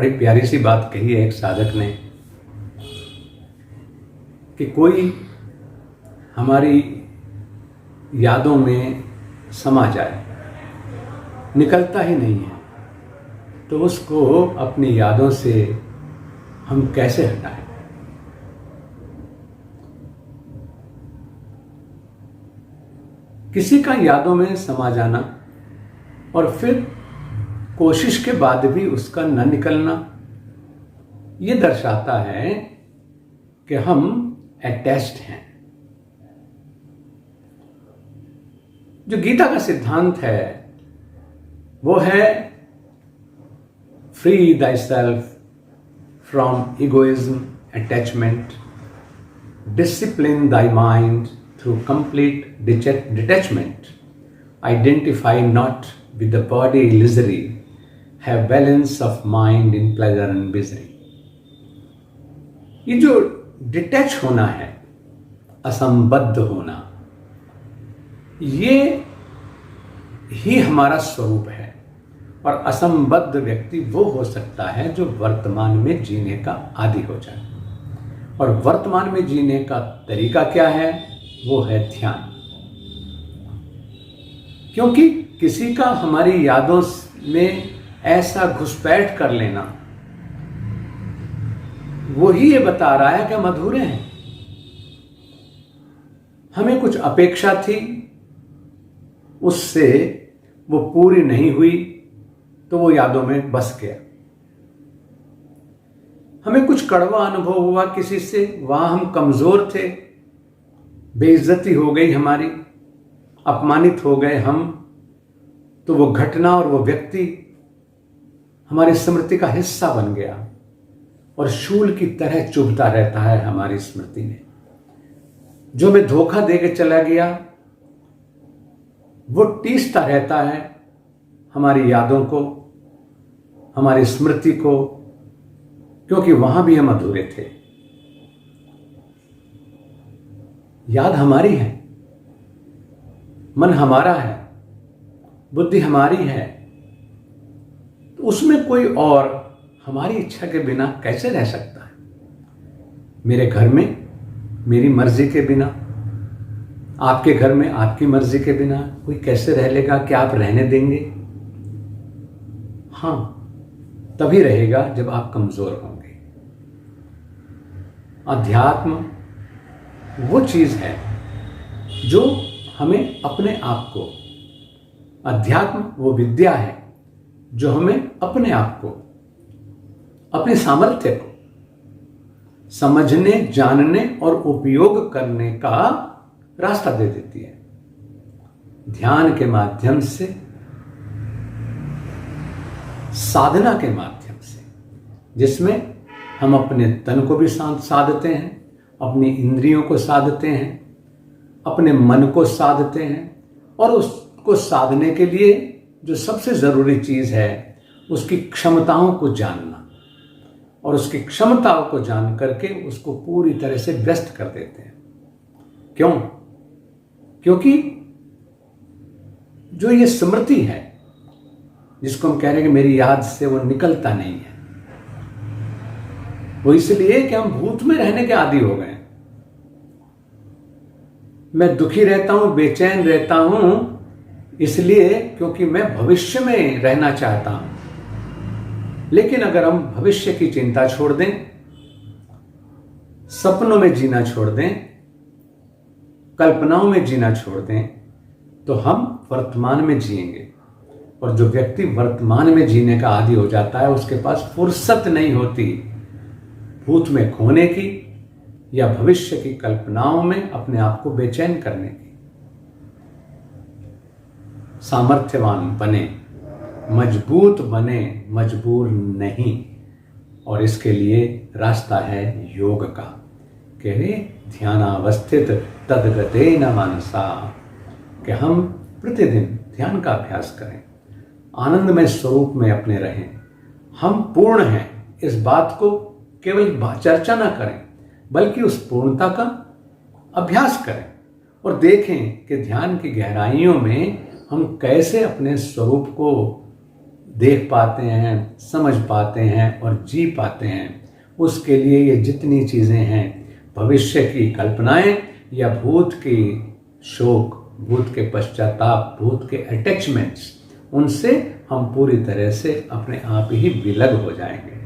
बड़ी प्यारी सी बात कही है एक साधक ने कि कोई हमारी यादों में समा जाए, निकलता ही नहीं है, तो उसको अपनी यादों से हम कैसे हटाएं। किसी का यादों में समा जाना और फिर कोशिश के बाद भी उसका न निकलना, ये दर्शाता है कि हम अटैच्ड हैं। जो गीता का सिद्धांत है वो है free thy self from egoism attachment, discipline thy mind through complete detachment, identify not with the body illusory, have balance of mind in pleasure and misery। ये जो डिटैच होना है, असंबद्ध होना, ये ही हमारा स्वरूप है। और असंबद्ध व्यक्ति वो हो सकता है जो वर्तमान में जीने का आदी हो जाए। और वर्तमान में जीने का तरीका क्या है? वो है ध्यान। क्योंकि किसी का हमारी यादों में ऐसा घुसपैठ कर लेना, वो ही ये बता रहा है कि हम अधूरे हैं। हमें कुछ अपेक्षा थी, उससे वो पूरी नहीं हुई, तो वो यादों में बस गया। हमें कुछ कड़वा अनुभव हुआ किसी से, वहां हम कमजोर थे, बेइज्जती हो गई हमारी, अपमानित हो गए हम, तो वो घटना और वो व्यक्ति हमारी स्मृति का हिस्सा बन गया और शूल की तरह चुभता रहता है हमारी स्मृति में। जो हमें धोखा दे के चला गया वो टीसता रहता है हमारी यादों को, हमारी स्मृति को, क्योंकि वहां भी हम अधूरे थे। याद हमारी है, मन हमारा है, बुद्धि हमारी है, तो उसमें कोई और हमारी इच्छा के बिना कैसे रह सकता है? मेरे घर में मेरी मर्जी के बिना, आपके घर में आपकी मर्जी के बिना कोई कैसे रह लेगा? क्या आप रहने देंगे? हां, तभी रहेगा जब आप कमजोर होंगे। अध्यात्म वो चीज है जो हमें अपने आप को, अध्यात्म वो विद्या है जो हमें अपने आप को, अपने सामर्थ्य को समझने, जानने और उपयोग करने का रास्ता दे देती है। ध्यान के माध्यम से, साधना के माध्यम से, जिसमें हम अपने तन को भी साधते हैं, अपनी इंद्रियों को साधते हैं, अपने मन को साधते हैं, और उसको साधने के लिए जो सबसे जरूरी चीज है उसकी क्षमताओं को जानना, और उसकी क्षमताओं को जान करके उसको पूरी तरह से व्यस्त कर देते हैं। क्यों? क्योंकि जो ये स्मृति है जिसको हम कह रहे हैं कि मेरी याद से वो निकलता नहीं है, वो इसलिए कि हम भूत में रहने के आदी हो गए। मैं दुखी रहता हूं, बेचैन रहता हूं, इसलिए क्योंकि मैं भविष्य में रहना चाहता हूं। लेकिन अगर हम भविष्य की चिंता छोड़ दें, सपनों में जीना छोड़ दें, कल्पनाओं में जीना छोड़ दें, तो हम वर्तमान में जिएंगे। और जो व्यक्ति वर्तमान में जीने का आदी हो जाता है, उसके पास फुर्सत नहीं होती भूत में खोने की या भविष्य की कल्पनाओं में अपने आप को बेचैन करने की। सामर्थ्यवान बने, मजबूत बने, मजबूर नहीं। और इसके लिए रास्ता है योग का, कहे ध्यानावस्थित तद्गतेन मनसा, कि हम प्रतिदिन ध्यान का अभ्यास करें, आनंदमय स्वरूप में अपने रहें। हम पूर्ण हैं, इस बात को केवल चर्चा ना करें, बल्कि उस पूर्णता का अभ्यास करें और देखें कि ध्यान की गहराइयों में हम कैसे अपने स्वरूप को देख पाते हैं, समझ पाते हैं और जी पाते हैं, उसके लिए ये जितनी चीज़ें हैं, भविष्य की कल्पनाएं या भूत की शोक, भूत के पश्चाताप, भूत के अटैचमेंट्स, उनसे हम पूरी तरह से अपने आप ही विलग हो जाएंगे।